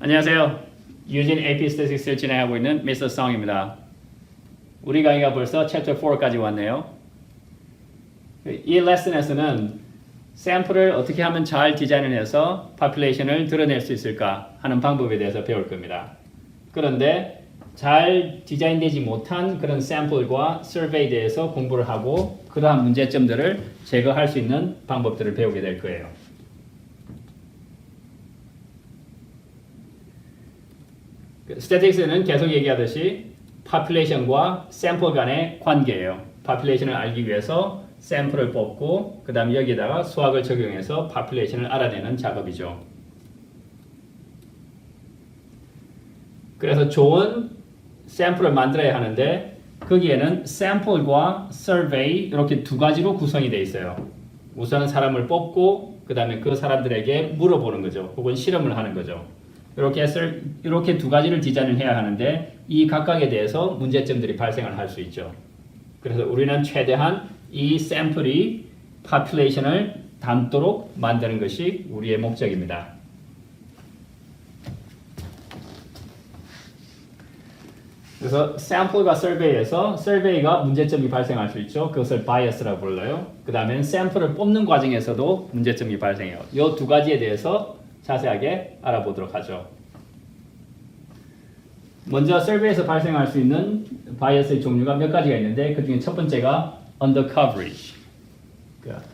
안녕하세요. 유진 AP Statistics를 진행하고 있는 Mr. Song입니다. 우리 강의가 벌써 Chapter 4까지 왔네요. 이 레슨에서는 샘플을 어떻게 하면 잘 디자인을 해서 population을 드러낼 수 있을까 하는 방법에 대해서 배울 겁니다. 그런데 잘 디자인되지 못한 그런 샘플과 survey에 대해서 공부를 하고 그러한 문제점들을 제거할 수 있는 방법들을 배우게 될 거예요. 스태틱스는 계속 얘기하듯이 population과 sample 간의 관계예요. population을 알기 위해서 샘플을 뽑고 그 다음 여기다가 수학을 적용해서 population을 알아내는 작업이죠. 그래서 좋은 샘플을 만들어야 하는데 거기에는 sample과 survey 이렇게 두 가지로 구성이 되어 있어요. 우선 사람을 뽑고 그 다음에 그 사람들에게 물어보는 거죠. 혹은 실험을 하는 거죠. 이렇게 두 가지를 디자인을 해야 하는데 이 각각에 대해서 문제점들이 발생을 할 수 있죠. 그래서 우리는 최대한 이 샘플이 population을 담도록 만드는 것이 우리의 목적입니다. 그래서 sample과 survey에서 survey가 문제점이 발생할 수 있죠. 그것을 bias라고 불러요. 그 다음에 샘플을 뽑는 과정에서도 문제점이 발생해요. 이 두 가지에 대해서 자세하게 알아보도록 하죠. 먼저 survey에서 발생할 수 있는 바이어스의 종류가 몇 가지가 있는데 그 중에 첫 번째가 undercoverage. 그러니까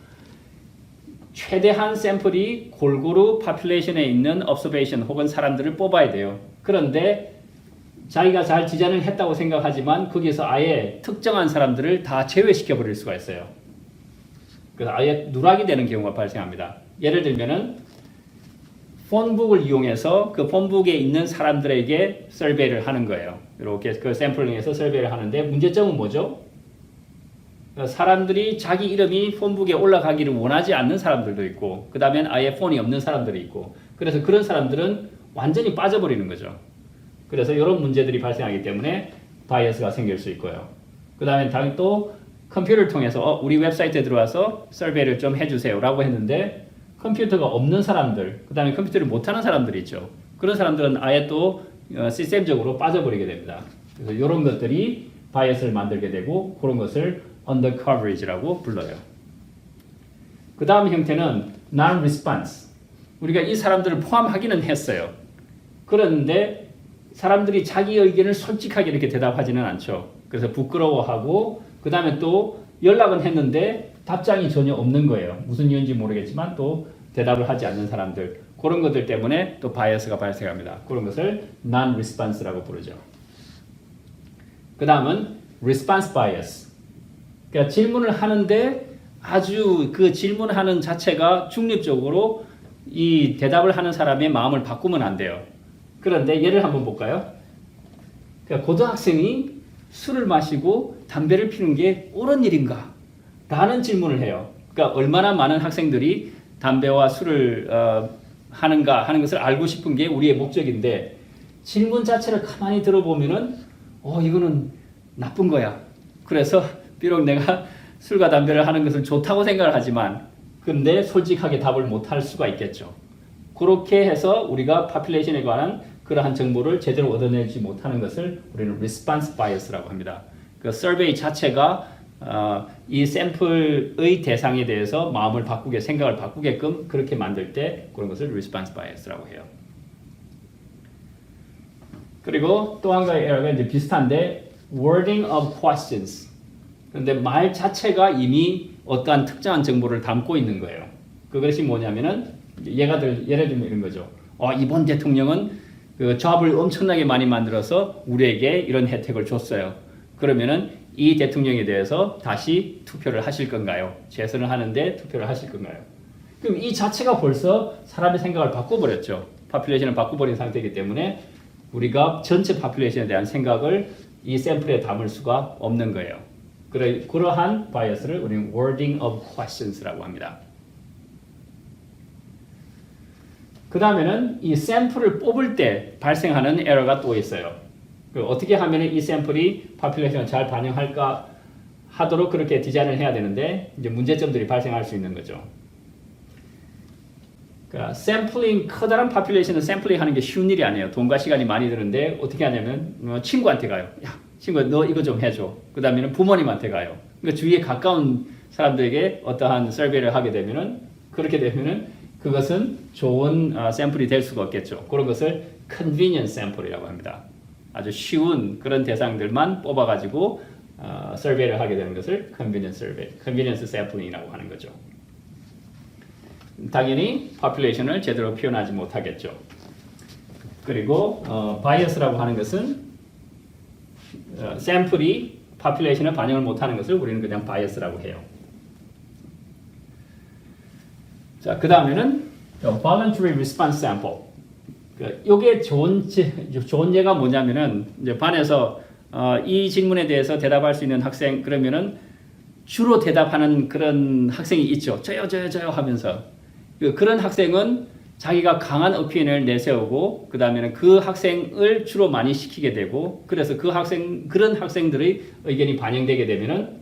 최대한 샘플이 골고루 population에 있는 observation 혹은 사람들을 뽑아야 돼요. 그런데 자기가 잘 디자인을 했다고 생각하지만 거기에서 아예 특정한 사람들을 다 제외시켜 버릴 수가 있어요. 그래서 아예 누락이 되는 경우가 발생합니다. 예를 들면은 폰북을 이용해서 그 폰북에 있는 사람들에게 서베이를 하는 거예요. 이렇게 그 샘플링해서 서베이를 하는데 문제점은 뭐죠? 사람들이 자기 이름이 폰북에 올라가기를 원하지 않는 사람들도 있고 그 다음엔 아예 폰이 없는 사람들이 있고 그래서 그런 사람들은 완전히 빠져버리는 거죠. 그래서 이런 문제들이 발생하기 때문에 바이어스가 생길 수 있고요. 그 다음에 당연히 또 컴퓨터를 통해서 우리 웹사이트에 들어와서 서베이를 좀 해주세요 라고 했는데 컴퓨터가 없는 사람들, 그 다음에 컴퓨터를 못하는 사람들이 있죠. 그런 사람들은 아예 또 시스템적으로 빠져버리게 됩니다. 그래서 이런 것들이 바이어스를 만들게 되고 그런 것을 undercoverage라고 불러요. 그 다음 형태는 non-response. 우리가 이 사람들을 포함하기는 했어요. 그런데 사람들이 자기 의견을 솔직하게 이렇게 대답하지는 않죠. 그래서 부끄러워하고 그 다음에 또 연락은 했는데 답장이 전혀 없는 거예요. 무슨 이유인지 모르겠지만 또 대답을 하지 않는 사람들 그런 것들 때문에 또 바이어스가 발생합니다. 그런 것을 non-response라고 부르죠. 그 다음은 response bias. 그러니까 질문을 하는데 아주 그 질문하는 자체가 중립적으로 이 대답을 하는 사람의 마음을 바꾸면 안 돼요. 그런데 예를 한번 볼까요? 그러니까 고등학생이 술을 마시고 담배를 피우는 게 옳은 일인가? 라는 질문을 해요. 그러니까 얼마나 많은 학생들이 담배와 술을 하는가 하는 것을 알고 싶은 게 우리의 목적인데 질문 자체를 가만히 들어보면은 이거는 나쁜 거야. 그래서 비록 내가 술과 담배를 하는 것을 좋다고 생각을 하지만 근데 솔직하게 답을 못할 수가 있겠죠. 그렇게 해서 우리가 population에 관한 그러한 정보를 제대로 얻어내지 못하는 것을 우리는 response bias라고 합니다. 그 survey 자체가 이 샘플의 대상에 대해서 마음을 바꾸게 생각을 바꾸게끔 그렇게 만들 때 그런 것을 response bias라고 해요. 그리고 또 한 가지 에러가 이제 비슷한데 wording of questions. 그런데 말 자체가 이미 어떠한 특정한 정보를 담고 있는 거예요. 그것이 뭐냐면은 예를 들면 이런 거죠. 이번 대통령은 그 잡을 엄청나게 많이 만들어서 우리에게 이런 혜택을 줬어요. 그러면은 이 대통령에 대해서 다시 투표를 하실 건가요? 재선을 하는데 투표를 하실 건가요? 그럼 이 자체가 벌써 사람의 생각을 바꿔버렸죠. 파퓰레이션을 바꿔버린 상태이기 때문에 우리가 전체 파퓰레이션에 대한 생각을 이 샘플에 담을 수가 없는 거예요. 그러한 바이어스를 우리는 wording of questions라고 합니다. 그 다음에는 이 샘플을 뽑을 때 발생하는 에러가 또 있어요. 어떻게 하면 이 샘플이 population을 잘 반영할까 하도록 그렇게 디자인을 해야 되는데 이제 문제점들이 발생할 수 있는 거죠. 그러니까 샘플링 커다란 파퓰레이션은 샘플링 하는 게 쉬운 일이 아니에요. 돈과 시간이 많이 드는데 어떻게 하냐면 친구한테 가요. 야, 친구 너 이거 좀 해줘. 그 다음에는 부모님한테 가요. 그러니까 주위에 가까운 사람들에게 어떠한 서베이를 하게 되면은 그렇게 되면은 그것은 좋은 샘플이 될 수가 없겠죠. 그런 것을 convenience 샘플이라고 합니다. 아주 쉬운 그런 대상들만 뽑아가지고 서베이를 하게 되는 것을 convenience 샘플링이라고 하는 거죠. 당연히 population을 제대로 표현하지 못하겠죠. 그리고 bias라고 하는 것은 샘플이 population을 반영을 못하는 것을 우리는 그냥 bias라고 해요. 자, 그 다음에는 voluntary response sample. 이게 좋은 예가 뭐냐면은 이제 반에서 이 질문에 대해서 대답할 수 있는 학생 그러면은 주로 대답하는 그런 학생이 있죠. 저요 하면서 그런 학생은 자기가 강한 오피니언을 내세우고 그 다음에는 그 학생을 주로 많이 시키게 되고 그래서 그런 학생들의 의견이 반영되게 되면은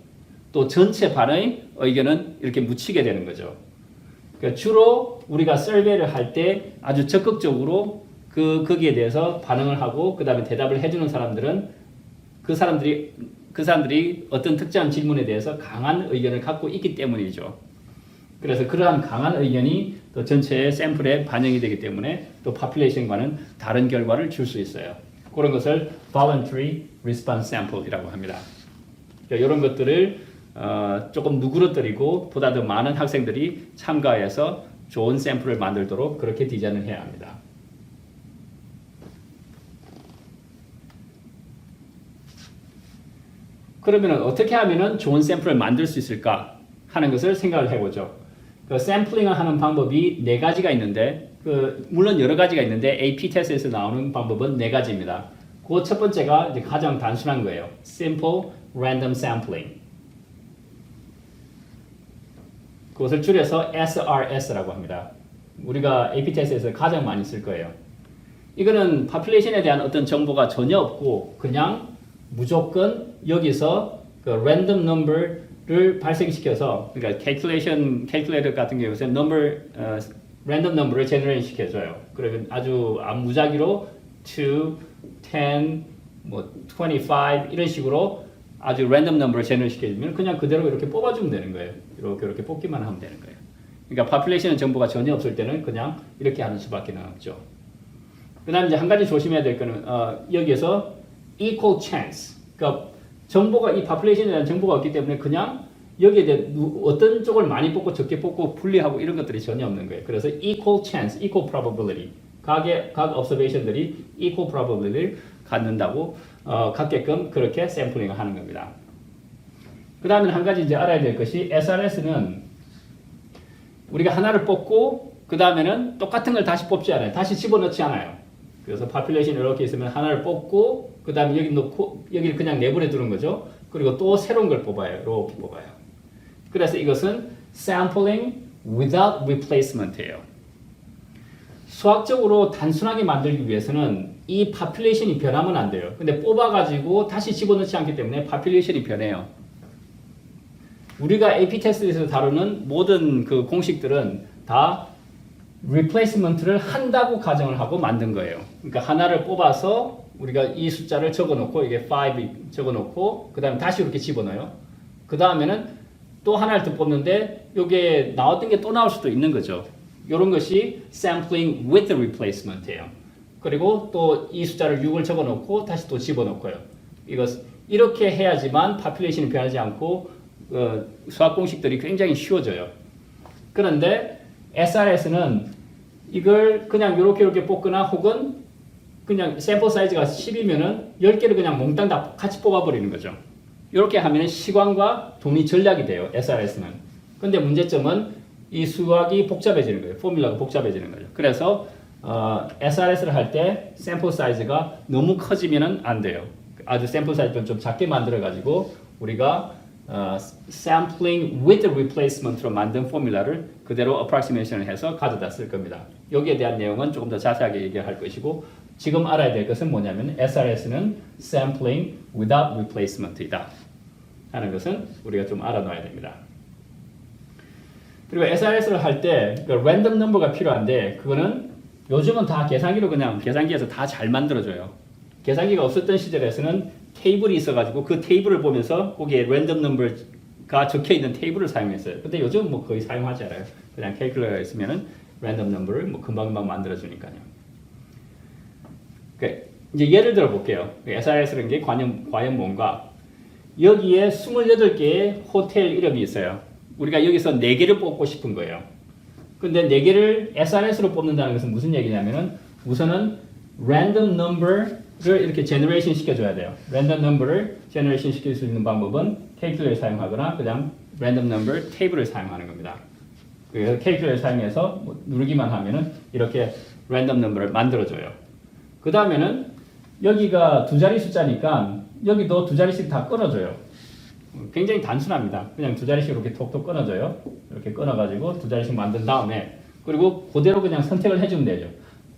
또 전체 반의 의견은 이렇게 묻히게 되는 거죠. 그러니까 주로 우리가 서베이를 할 때 아주 적극적으로 거기에 대해서 반응을 하고 그 다음에 대답을 해주는 사람들은 그 사람들이 어떤 특정한 질문에 대해서 강한 의견을 갖고 있기 때문이죠. 그래서 그러한 강한 의견이 또 전체의 샘플에 반영이 되기 때문에 또 population과는 다른 결과를 줄 수 있어요. 그런 것을 voluntary response sample이라고 합니다. 그러니까 이런 것들을 조금 누그러뜨리고 보다 더 많은 학생들이 참가해서 좋은 샘플을 만들도록 그렇게 디자인을 해야 합니다. 그러면 어떻게 하면 좋은 샘플을 만들 수 있을까 하는 것을 생각을 해보죠. 그 샘플링을 하는 방법이 4가지가 있는데 물론 여러 가지가 있는데 AP 테스트에서 나오는 방법은 4가지입니다. 그 첫 번째가 이제 가장 단순한 거예요. Simple Random Sampling. 그것을 줄여서 SRS라고 합니다. 우리가 AP 테스트에서 가장 많이 쓸 거예요. 이거는 population에 대한 어떤 정보가 전혀 없고 그냥 무조건 여기서 그 random number를 발생시켜서 그러니까 calculator 같은 경우에는 random number를 generate 시켜줘요. 그러면 아주 무작위로 2, 10, 25 이런 식으로 아주 random number를 generate 시켜주면 그냥 그대로 이렇게 뽑아주면 되는 거예요. 이렇게 뽑기만 하면 되는 거예요. 그러니까 population 정보가 전혀 없을 때는 그냥 이렇게 하는 수밖에 없죠. 그다음 이제 한 가지 조심해야 될 거는 여기에서 equal chance. 그러니까 정보가 이 population에 대한 정보가 없기 때문에 그냥 여기에 대해 어떤 쪽을 많이 뽑고 적게 뽑고 분리하고 이런 것들이 전혀 없는 거예요. 그래서 equal chance, equal probability. 각 observation들이 equal probability를 갖게끔 그렇게 샘플링을 하는 겁니다. 그 다음에 한 가지 이제 알아야 될 것이 SRS는 우리가 하나를 뽑고 그 다음에는 똑같은 걸 다시 뽑지 않아요. 다시 집어넣지 않아요. 그래서 population 이렇게 있으면 하나를 뽑고 그 다음에 여기 놓고 여기를 그냥 내보내 두는 거죠. 그리고 또 새로운 걸 뽑아요. 이렇게 뽑아요. 그래서 이것은 sampling without replacement예요. 수학적으로 단순하게 만들기 위해서는 이 population이 변하면 안 돼요. 근데 뽑아가지고 다시 집어넣지 않기 때문에 population이 변해요. 우리가 AP 테스트에서 다루는 모든 그 공식들은 다 replacement를 한다고 가정을 하고 만든 거예요. 그러니까 하나를 뽑아서 우리가 이 숫자를 적어놓고 이게 5 적어놓고 그 다음에 다시 이렇게 집어넣어요. 그 다음에는 또 하나를 더 뽑는데 이게 나왔던 게 또 나올 수도 있는 거죠. 이런 것이 sampling with replacement예요. 그리고 또 이 숫자를 6을 적어놓고 다시 또 집어넣고요. 이렇게 해야지만 population이 변하지 않고 수학 공식들이 굉장히 쉬워져요. 그런데 SRS는 이걸 그냥 이렇게 뽑거나 혹은 그냥 샘플 사이즈가 10이면은 10개를 그냥 몽땅 다 같이 뽑아버리는 거죠. 이렇게 하면 시간과 돈이 절약이 돼요. SRS는. 근데 문제점은 이 수학이 복잡해지는 거예요. 포뮬러가 복잡해지는 거죠. 그래서 SRS를 할 때 샘플 사이즈가 너무 커지면 안 돼요. 아주 샘플 사이즈를 좀 작게 만들어 가지고 우리가 sampling with replacement로 만든 포뮬러를 그대로 approximation을 해서 가져다 쓸 겁니다. 여기에 대한 내용은 조금 더 자세하게 얘기할 것이고 지금 알아야 될 것은 뭐냐면 SRS는 sampling without replacement이다 하는 것은 우리가 좀 알아놔야 됩니다. 그리고 SRS를 할 때 랜덤 넘버가 필요한데 그거는 요즘은 다 계산기로 그냥 계산기에서 다 잘 만들어줘요. 계산기가 없었던 시절에서는 테이블이 있어가지고 그 테이블을 보면서 거기에 랜덤 넘버가 적혀 있는 테이블을 사용했어요. 근데 요즘 뭐 거의 사용하지 않아요. 그냥 캘큘레이터가 있으면은 랜덤 넘버를 뭐 금방금방 만들어주니까요. 이제 예를 들어 볼게요. SRS라는 게 과연 뭔가? 여기에 28개의 호텔 이름이 있어요. 우리가 여기서 4개를 뽑고 싶은 거예요. 근데 4개를 SRS로 뽑는다는 것은 무슨 얘기냐면은 우선은 random number를 이렇게 generation 시켜줘야 돼요. random number를 generation 시킬 수 있는 방법은 calculator 사용하거나 그냥 random number table을 사용하는 겁니다. 그래서 calculator 사용해서 뭐 누르기만 하면은 이렇게 random number를 만들어줘요. 그 다음에는 여기가 두 자리 숫자니까 여기도 두 자리씩 다 끊어줘요. 굉장히 단순합니다. 그냥 두 자리씩 이렇게 톡톡 끊어줘요. 이렇게 끊어가지고 두 자리씩 만든 다음에 그리고 그대로 그냥 선택을 해주면 되죠.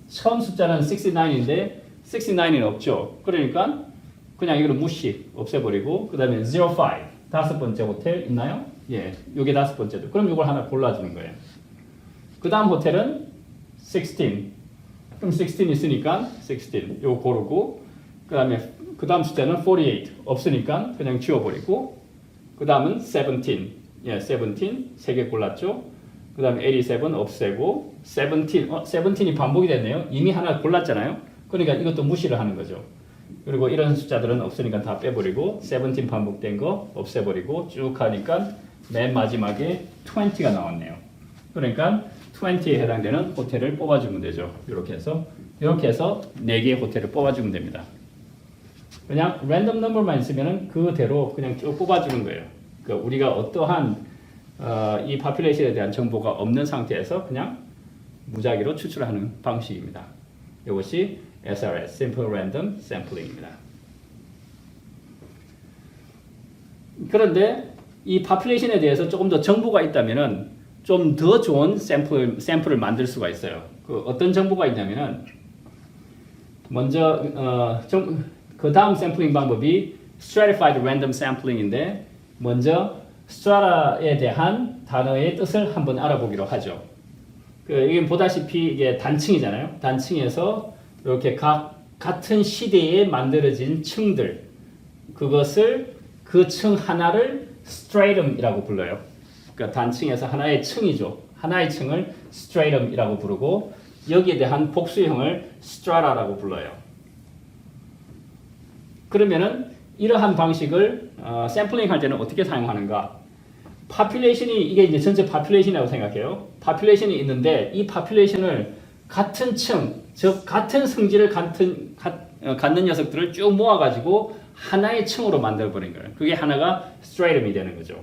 처음 숫자는 69인데 69은 없죠. 그러니까 그냥 이거를 무시 없애버리고 그 다음에 05 다섯 번째 호텔 있나요? 예, 요게 다섯 번째죠. 그럼 이걸 하나 골라주는 거예요. 그 다음 호텔은 16. 그럼 16 있으니까 16 요거 고르고 그 다음 숫자는 48 없으니까 그냥 지워버리고 그 다음은 17 예, 17 세 개 골랐죠. 그 다음에 87 없애고 17이 반복이 됐네요. 이미 하나 골랐잖아요. 그러니까 이것도 무시를 하는 거죠. 그리고 이런 숫자들은 없으니까 다 빼버리고 17 반복된 거 없애버리고 쭉 하니까 맨 마지막에 20가 나왔네요. 그러니까 20에 해당되는 호텔을 뽑아주면 되죠. 이렇게 해서 4개의 호텔을 뽑아주면 됩니다. 그냥 랜덤 넘버만 있으면 그대로 그냥 쭉 뽑아주는 거예요. 그러니까 우리가 어떠한 이 파퓰레이션에 대한 정보가 없는 상태에서 그냥 무작위로 추출하는 방식입니다. 이것이 SRS, Simple Random Sampling입니다. 그런데 이 파퓰레이션에 대해서 조금 더 정보가 있다면은 좀 더 좋은 샘플을 만들 수가 있어요. 그 어떤 정보가 있냐면은 먼저 그 다음 샘플링 방법이 Stratified Random Sampling인데 먼저 스트라타에 대한 단어의 뜻을 한번 알아보기로 하죠. 이게 보다시피 이게 단층이잖아요. 단층에서 이렇게 같은 시대에 만들어진 층들 그것을 그 층 하나를 stratum이라고 불러요. 그러니까 단층에서 하나의 층이죠. 하나의 층을 stratum이라고 부르고 여기에 대한 복수형을 strata라고 불러요. 그러면은 이러한 방식을 샘플링 할 때는 어떻게 사용하는가? 파퓰레이션이 이게 이제 전체 파퓰레이션이라고 생각해요. 파퓰레이션이 있는데 이 파퓰레이션을 같은 층, 즉 같은 성질을 갖는 녀석들을 쭉 모아가지고 하나의 층으로 만들어 버린 거예요. 그게 하나가 stratum이 되는 거죠.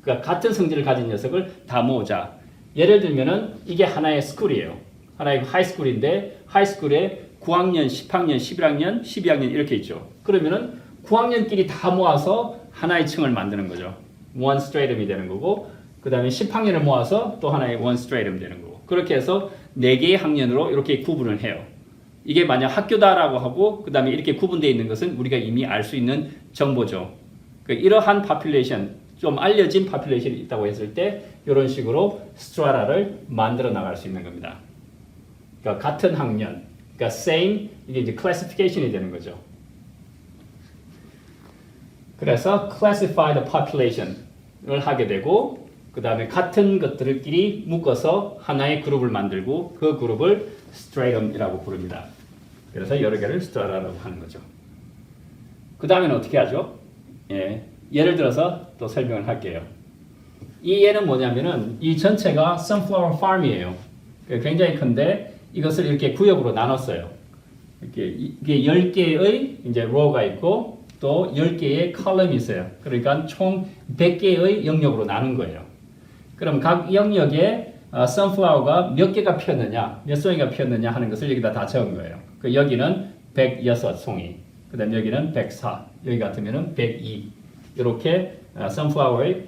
그러니까 같은 성질을 가진 녀석을 다 모으자. 예를 들면은 이게 하나의 스쿨이에요. 하나의 하이스쿨인데 하이스쿨에 9학년, 10학년, 11학년, 12학년 이렇게 있죠. 그러면은 9학년끼리 다 모아서 하나의 층을 만드는 거죠. one stratum이 되는 거고 그 다음에 10학년을 모아서 또 하나의 one stratum 되는 거고 그렇게 해서 4개의 학년으로 이렇게 구분을 해요. 이게 만약 학교다라고 하고 그 다음에 이렇게 구분되어 있는 것은 우리가 이미 알 수 있는 정보죠. 이러한 파퓰레이션, 좀 알려진 파퓰레이션이 있다고 했을 때 이런 식으로 스트라타를 만들어 나갈 수 있는 겁니다. 그러니까 같은 학년, 그러니까 same, 이게 이제 classification이 되는 거죠. 그래서 classified population을 하게 되고 그 다음에 같은 것들끼리 묶어서 하나의 그룹을 만들고 그 그룹을 stratum이라고 부릅니다. 그래서 여러 개를 strata라고 하는 거죠. 그 다음에는 어떻게 하죠? 예를 들어서 또 설명을 할게요. 이 예는 뭐냐면은 이 전체가 sunflower farm이에요. 굉장히 큰데 이것을 이렇게 구역으로 나눴어요. 이게 10개의 이제 row가 있고 또 10개의 컬럼이 있어요. 그러니까 총 100개의 영역으로 나눈 거예요. 그럼 각 영역에 sunflower가 몇 개가 피었느냐, 몇 송이가 피었느냐 하는 것을 여기다 다 적은 거예요. 여기는 106송이, 그 다음 여기는 104, 여기 같으면은 102. 이렇게 sunflower의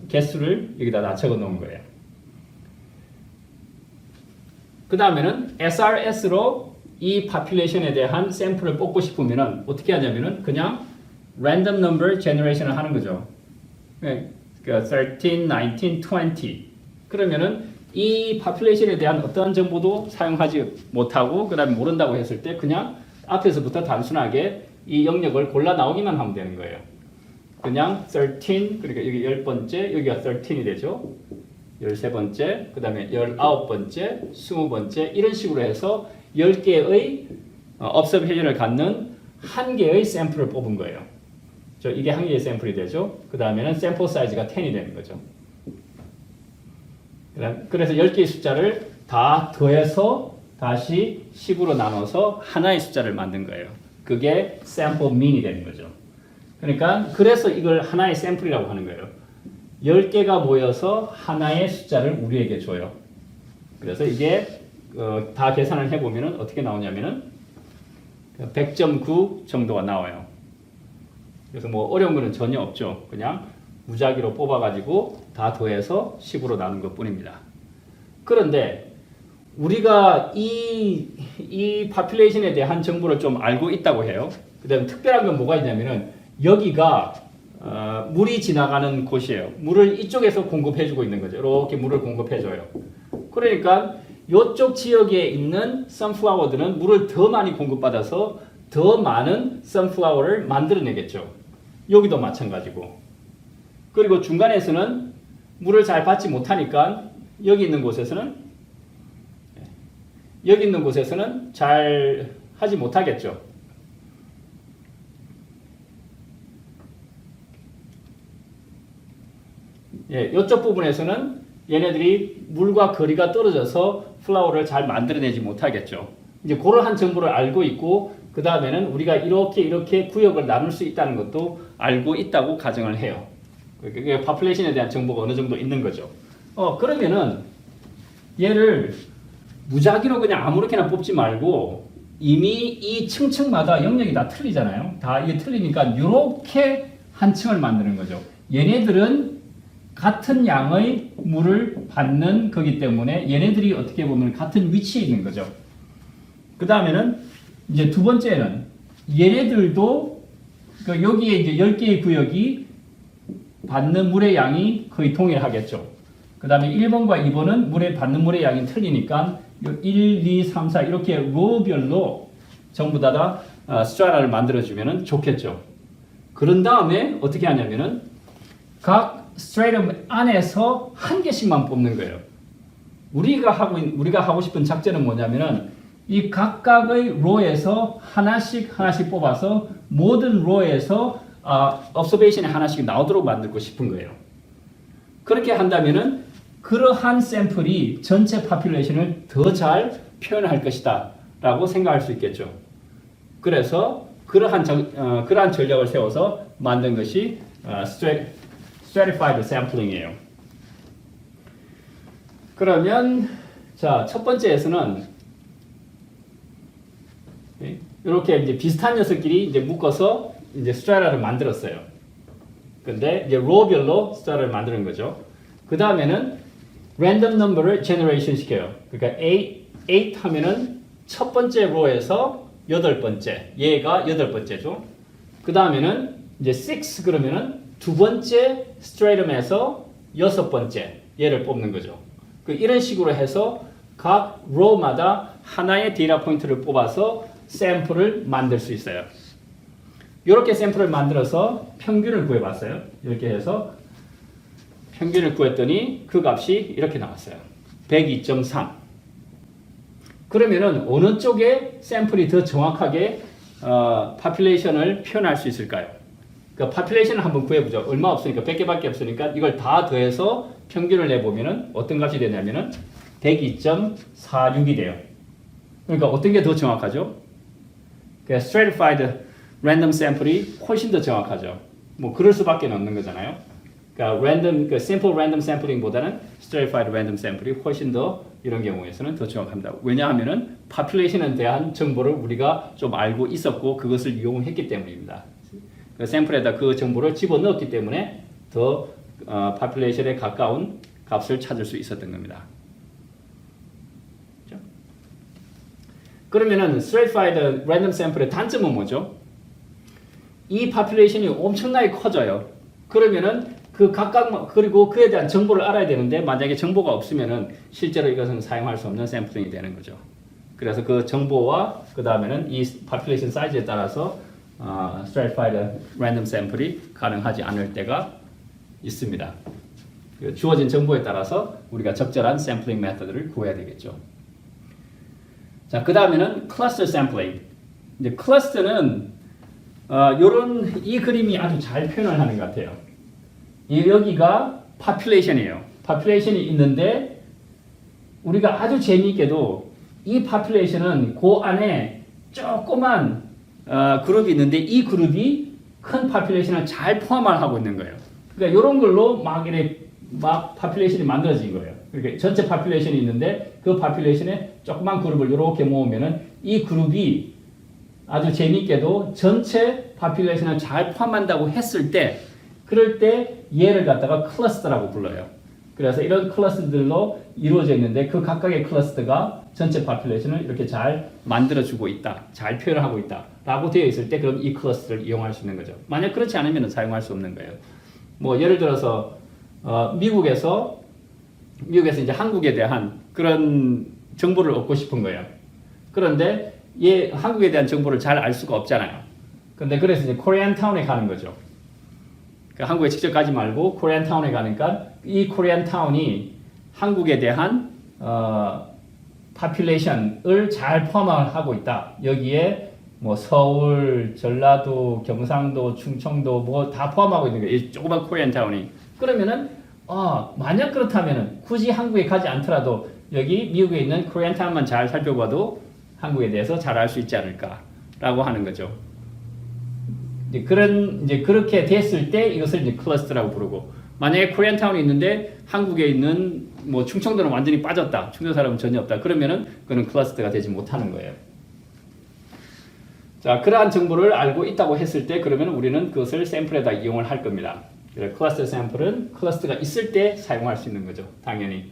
개수를 여기다 다 적어 놓은 거예요. 그 다음에는 SRS로 이 population에 대한 샘플을 뽑고 싶으면은 어떻게 하냐면은 그냥 random number generation을 하는 거죠. 그러니까 13, 19, 20 그러면은 이 파퓰레이션에 대한 어떠한 정보도 사용하지 못하고 그다음에 모른다고 했을 때 그냥 앞에서부터 단순하게 이 영역을 골라 나오기만 하면 되는 거예요. 그냥 13, 그러니까 여기 10번째, 여기가 13이 되죠. 13번째, 그 다음에 19번째, 20번째 이런 식으로 해서 10개의 observation을 갖는 한 개의 샘플을 뽑은 거예요. 이게 한 개의 샘플이 되죠. 그 다음에는 샘플 사이즈가 10이 되는 거죠. 그래서 10개의 숫자를 다 더해서 다시 10으로 나눠서 하나의 숫자를 만든 거예요. 그게 샘플 민이 되는 거죠. 그러니까 그래서 이걸 하나의 샘플이라고 하는 거예요. 10개가 모여서 하나의 숫자를 우리에게 줘요. 그래서 이게 다 계산을 해보면 어떻게 나오냐면은 100.9 정도가 나와요. 그래서 뭐 어려운 거는 전혀 없죠. 그냥 무작위로 뽑아가지고 다 더해서 10으로 나눈 것 뿐입니다. 그런데 우리가 이 파퓰레이션에 대한 정보를 좀 알고 있다고 해요. 그 다음에 특별한 건 뭐가 있냐면은 여기가 물이 지나가는 곳이에요. 물을 이쪽에서 공급해주고 있는 거죠. 이렇게 물을 공급해줘요. 그러니까 이쪽 지역에 있는 선플라워들은 물을 더 많이 공급받아서 더 많은 선플라워를 만들어내겠죠. 여기도 마찬가지고. 그리고 중간에서는 물을 잘 받지 못하니까 여기 있는 곳에서는 잘 하지 못하겠죠. 예, 이쪽 부분에서는 얘네들이 물과 거리가 떨어져서 플라워를 잘 만들어내지 못하겠죠. 이제 그런 한 정보를 알고 있고 그 다음에는 우리가 이렇게 구역을 나눌 수 있다는 것도 알고 있다고 가정을 해요. 그게 파퓰레이션에 대한 정보가 어느 정도 있는 거죠. 그러면은 얘를 무작위로 그냥 아무렇게나 뽑지 말고 이미 이 층층마다 영역이 다 틀리잖아요. 다 이게 틀리니까 이렇게 한 층을 만드는 거죠. 얘네들은 같은 양의 물을 받는 거기 때문에 얘네들이 어떻게 보면 같은 위치에 있는 거죠. 그 다음에는 이제 두 번째는 얘네들도 여기에 이제 10개의 구역이 받는 물의 양이 거의 동일하겠죠. 그 다음에 1번과 2번은 받는 물의 양이 틀리니까 1, 2, 3, 4 이렇게 로별로 전부 다 스트라타를 만들어주면 좋겠죠. 그런 다음에 어떻게 하냐면은 각 스트레이텀 안에서 한 개씩만 뽑는 거예요. 우리가 하고 싶은 작전은 뭐냐면은 이 각각의 로에서 하나씩 뽑아서 모든 로에서 observation이 하나씩 나오도록 만들고 싶은 거예요. 그렇게 한다면은 그러한 샘플이 전체 파퓰레이션을 더 잘 표현할 것이다 라고 생각할 수 있겠죠. 그래서 그러한 전략을 세워서 만든 것이 stratified sampling이에요. 그러면 자, 첫 번째에서는 이렇게 이제 비슷한 녀석끼리 이제 묶어서 이제 스트라타를 만들었어요. 근데 이제 로별로 스트라타를 만드는 거죠. 그 다음에는 랜덤 넘버를 제너레이션 시켜요. 그러니까 8 하면은 첫 번째 로에서 8번째, 얘가 8번째죠. 그 다음에는 이제 6 그러면은 두 번째 스트레이텀에서 6번째 얘를 뽑는 거죠. 이런 식으로 해서 각 로마다 하나의 데이터 포인트를 뽑아서 샘플을 만들 수 있어요. 이렇게 샘플을 만들어서 평균을 구해봤어요. 이렇게 해서 평균을 구했더니 그 값이 이렇게 나왔어요. 102.3. 그러면은 어느 쪽에 샘플이 더 정확하게 파퓰레이션을 표현할 수 있을까요? 그 파퓰레이션을 한번 구해보죠. 얼마 없으니까 100개밖에 없으니까 이걸 다 더해서 평균을 내보면은 어떤 값이 되냐면은 102.46이 돼요. 그러니까 어떤 게 더 정확하죠? 그 stratified random sample이 훨씬 더 정확하죠. 뭐 그럴 수밖에 없는 거잖아요. 그러니까 simple random sampling보다는 stratified random sample이 훨씬 더 이런 경우에서는 더 정확합니다. 왜냐하면은 population에 대한 정보를 우리가 좀 알고 있었고 그것을 이용했기 때문입니다. 그 샘플에다 그 정보를 집어넣었기 때문에 더 population에 가까운 값을 찾을 수 있었던 겁니다. 그렇죠? 그러면은 stratified random sample의 단점은 뭐죠? 이 population이 엄청나게 커져요. 그러면은 그 각각 그리고 그에 대한 정보를 알아야 되는데 만약에 정보가 없으면은 실제로 이것은 사용할 수 없는 샘플링이 되는 거죠. 그래서 그 정보와 그 다음에는 이 population 사이즈에 따라서 stratified random sample이 가능하지 않을 때가 있습니다. 그 주어진 정보에 따라서 우리가 적절한 샘플링 메커드를 구해야 되겠죠. 자, 그 다음에는 cluster sampling. 이제 클러스터는 요런 이 그림이 아주 잘 표현을 하는 것 같아요. 여기가 population이에요. population이 있는데 우리가 아주 재미있게도 이 population은 그 안에 조그만 그룹이 있는데 이 그룹이 큰 population을 잘 포함을 하고 있는 거예요. 그러니까 이런 걸로 막 population이 만들어진 거예요. 그러니까 전체 population이 있는데 그 population에 조그만 그룹을 이렇게 모으면은 이 그룹이 아주 재미있게도 전체 population을 잘 포함한다고 했을 때 그럴 때 얘를 갖다가 클러스터라고 불러요. 그래서 이런 클러스터들로 이루어져 있는데 그 각각의 클러스터가 전체 population을 이렇게 잘 만들어주고 있다. 잘 표현하고 있다. 라고 되어 있을 때 그럼 이 클러스터를 이용할 수 있는 거죠. 만약 그렇지 않으면 사용할 수 없는 거예요. 뭐 예를 들어서 미국에서 이제 한국에 대한 그런 정보를 얻고 싶은 거예요. 그런데 한국에 대한 정보를 잘 알 수가 없잖아요. 근데 그래서 이제 코리안타운에 가는 거죠. 그러니까 한국에 직접 가지 말고 코리안타운에 가니까 이 코리안타운이 한국에 대한 population을 잘 포함하고 있다. 여기에 뭐 서울, 전라도, 경상도, 충청도 뭐 다 포함하고 있는 거예요. 이 조그만 코리안타운이. 그러면은 만약 그렇다면은 굳이 한국에 가지 않더라도 여기 미국에 있는 코리안타운만 잘 살펴봐도 한국에 대해서 잘 알 수 있지 않을까라고 하는 거죠. 이제 그렇게 됐을 때 이것을 이제 클러스터라고 부르고, 만약에 코리안타운이 있는데 한국에 있는 뭐 충청도는 완전히 빠졌다, 충청 사람은 전혀 없다, 그러면은 그는 클러스터가 되지 못하는 거예요. 자, 그러한 정보를 알고 있다고 했을 때 그러면 우리는 그것을 샘플에다 이용을 할 겁니다. 클러스터 샘플은 클러스터가 있을 때 사용할 수 있는 거죠, 당연히.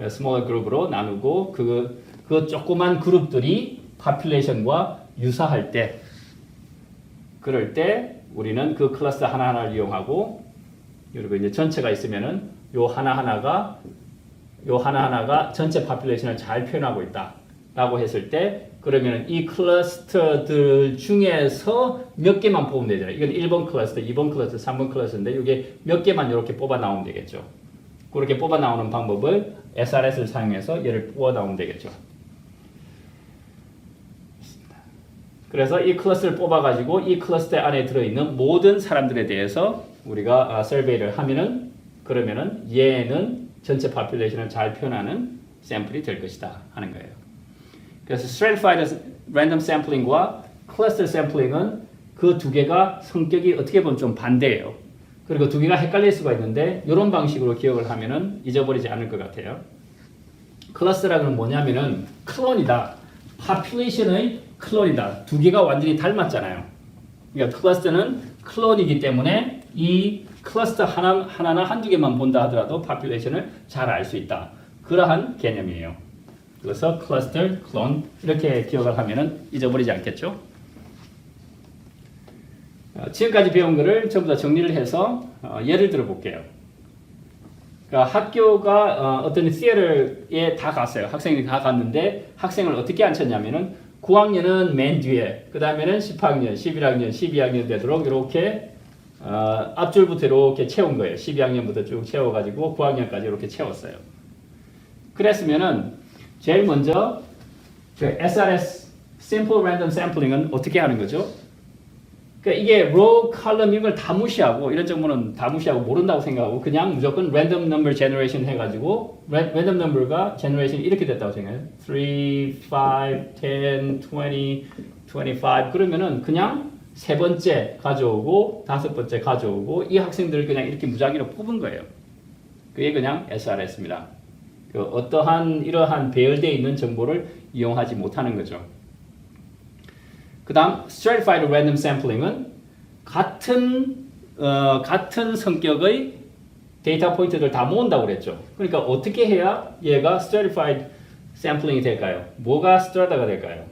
스몰 그룹으로 나누고 그 조그만 그룹들이 population과 유사할 때, 그럴 때 우리는 그 클러스터 하나하나를 이용하고, 그리고 이제 전체가 있으면은 요 하나하나가 전체 population을 잘 표현하고 있다라고 했을 때, 그러면은 이 클러스터들 중에서 몇 개만 뽑으면 되잖아요. 이건 1번 클러스터, 2번 클러스터, 3번 클러스터인데 이게 몇 개만 이렇게 뽑아 나오면 되겠죠. 그렇게 뽑아 나오는 방법을 SRS를 사용해서 얘를 뽑아 나오면 되겠죠. 그래서 이 클러스터를 뽑아가지고 이 클러스터 안에 들어있는 모든 사람들에 대해서 우리가 서베이를 하면은, 그러면은 얘는 전체 population을 잘 표현하는 샘플이 될 것이다 하는 거예요. 그래서 stratified random sampling과 cluster sampling은 그 두 개가 성격이 어떻게 보면 좀 반대예요. 그리고 두 개가 헷갈릴 수가 있는데 이런 방식으로 기억을 하면은 잊어버리지 않을 것 같아요. 클러스터라는 뭐냐면은 클론이다. population의 클론이다. 두 개가 완전히 닮았잖아요. 그러니까 클러스터는 클론이기 때문에 이 클러스터 하나나 한두 개만 본다 하더라도 population을 잘 알 수 있다. 그러한 개념이에요. 그래서 클러스터, 클론 이렇게 기억을 하면은 잊어버리지 않겠죠? 지금까지 배운 거를 전부 다 정리를 해서 예를 들어 볼게요. 그러니까 학교가 어떤 시어터에 다 갔어요. 학생이 다 갔는데 학생을 어떻게 앉혔냐면은 9학년은 맨 뒤에, 그 다음에는 10학년, 11학년, 12학년 되도록 이렇게 앞줄부터 이렇게 채운 거예요. 12학년부터 쭉 채워가지고 9학년까지 이렇게 채웠어요. 그랬으면은 제일 먼저 그 SRS Simple Random Sampling은 어떻게 하는 거죠? 그러니까 이게 row, column 이걸 다 무시하고, 이런 정보는 다 무시하고 모른다고 생각하고 그냥 무조건 random number generation 해가지고 random number가 generation 이렇게 됐다고 생각해요. 3, 5, 10, 20, 25 그러면은 그냥 세 번째 가져오고 다섯 번째 가져오고 이 학생들을 그냥 이렇게 무작위로 뽑은 거예요. 그게 그냥 SRS입니다. 그 어떠한 이러한 배열되어 있는 정보를 이용하지 못하는 거죠. 그 다음 stratified random sampling은 같은 성격의 데이터 포인트들 다 모은다고 그랬죠. 그러니까 어떻게 해야 얘가 stratified sampling이 될까요? 뭐가 strata가 될까요?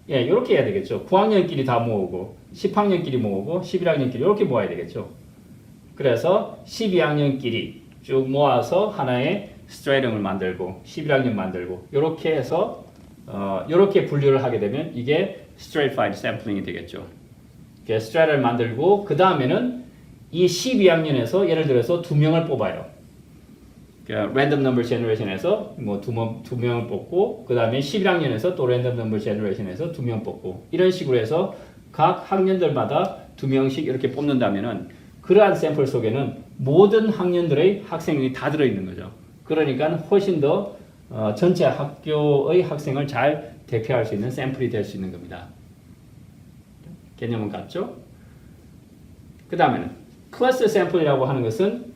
예, 이렇게 해야 되겠죠. 9학년끼리 다 모으고 10학년끼리 모으고 11학년끼리 이렇게 모아야 되겠죠. 그래서 12학년끼리 쭉 모아서 하나의 스트레이tum을 만들고 11학년 만들고 이렇게 해서 이렇게 분류를 하게 되면 이게 stratified sampling이 되겠죠. 스트레이를 만들고 그 다음에는 이 12학년에서 예를 들어서 2명을 뽑아요. 랜덤 넘버 제너레이션에서 뭐 두 명을 뽑고 그 다음에 11학년에서 또 랜덤 넘버 제너레이션에서 2명 뽑고 이런 식으로 해서 각 학년들마다 2명씩 이렇게 뽑는다면은 그러한 샘플 속에는 모든 학년들의 학생이 다 들어있는 거죠. 그러니까 훨씬 더 전체 학교의 학생을 잘 대표할 수 있는 샘플이 될 수 있는 겁니다. 개념은 같죠? 그 다음에는 클러스터 샘플이라고 하는 것은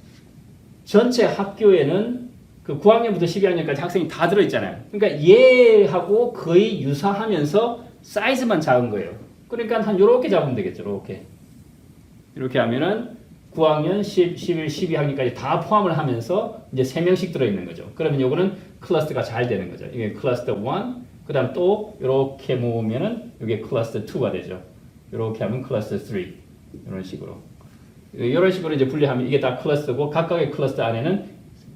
전체 학교에는 그 9학년부터 12학년까지 학생이 다 들어있잖아요. 그러니까 얘하고 거의 유사하면서 사이즈만 작은 거예요. 그러니까 한 요렇게 잡으면 되겠죠. 이렇게 하면은 9학년, 10, 11, 12학년까지 다 포함을 하면서 이제 3명씩 들어있는 거죠. 그러면 요거는 클러스터가 잘 되는 거죠. 이게 클러스터 1, 그 다음 또 이렇게 모으면은 이게 클러스터 2가 되죠. 이렇게 하면 클러스터 3. 이런 식으로. 이런 식으로 이제 분리하면 이게 다 클러스터고 각각의 클러스터 안에는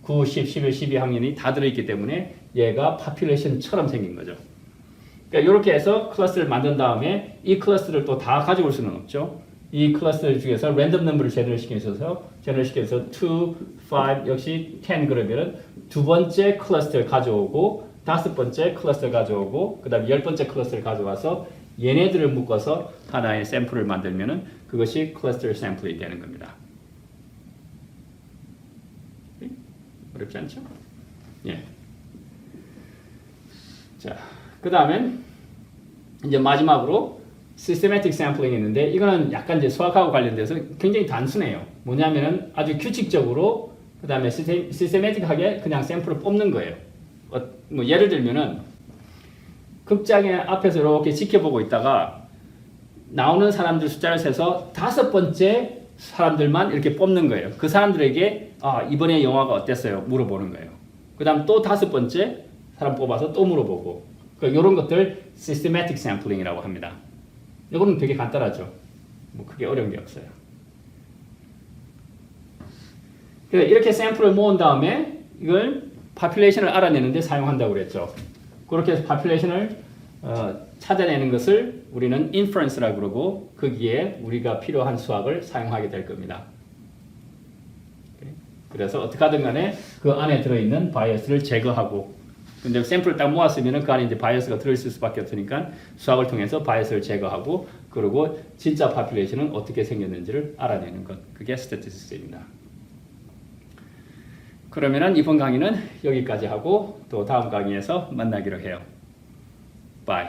9, 10, 11, 12학년이 다 들어있기 때문에 얘가 파퓰레이션처럼 생긴 거죠. 그러니까 이렇게 해서 클러스터를 만든 다음에 이 클러스터를 또 다 가져올 수는 없죠. 이 클러스터 중에서 랜덤 넘버를 제너럴 시켜서 2, 5 역시 10 그러면은 두 번째 클러스터를 가져오고 다섯 번째 클러스터를 가져오고 그 다음에 10번째 클러스터를 가져와서 얘네들을 묶어서 하나의 샘플을 만들면은 그것이 클러스터 샘플이 되는 겁니다. 어렵지 않죠? 예. 자, 그 다음엔 이제 마지막으로 시스테매틱 샘플링이 있는데 이거는 약간 이제 수학하고 관련돼서 굉장히 단순해요. 뭐냐면은 아주 규칙적으로 그 다음에 시스테매틱하게 그냥 샘플을 뽑는 거예요. 뭐 예를 들면은 극장의 앞에서 이렇게 지켜보고 있다가 나오는 사람들 숫자를 세서 5번째 사람들만 이렇게 뽑는 거예요. 그 사람들에게 이번에 영화가 어땠어요? 물어보는 거예요. 그 다음 또 5번째 사람 뽑아서 또 물어보고 이런 것들 시스테매틱 샘플링이라고 합니다. 이거는 되게 간단하죠. 뭐 크게 어려운 게 없어요. 이렇게 샘플을 모은 다음에 이걸 파퓰레이션을 알아내는데 사용한다고 그랬죠. 그렇게 해서 파퓰레이션을 찾아내는 것을 우리는 inference라고 그러고 거기에 우리가 필요한 수학을 사용하게 될 겁니다. 그래서 어떻게 하든 간에 그 안에 들어있는 바이어스를 제거하고 근데 샘플을 딱 모았으면 그 안에 이제 바이어스가 들어있을 수밖에 없으니까 수학을 통해서 바이어스를 제거하고 그리고 진짜 파퓰레이션은 어떻게 생겼는지를 알아내는 것. 그게 스태티스틱스입니다. 그러면은 이번 강의는 여기까지 하고 또 다음 강의에서 만나기로 해요. Bye.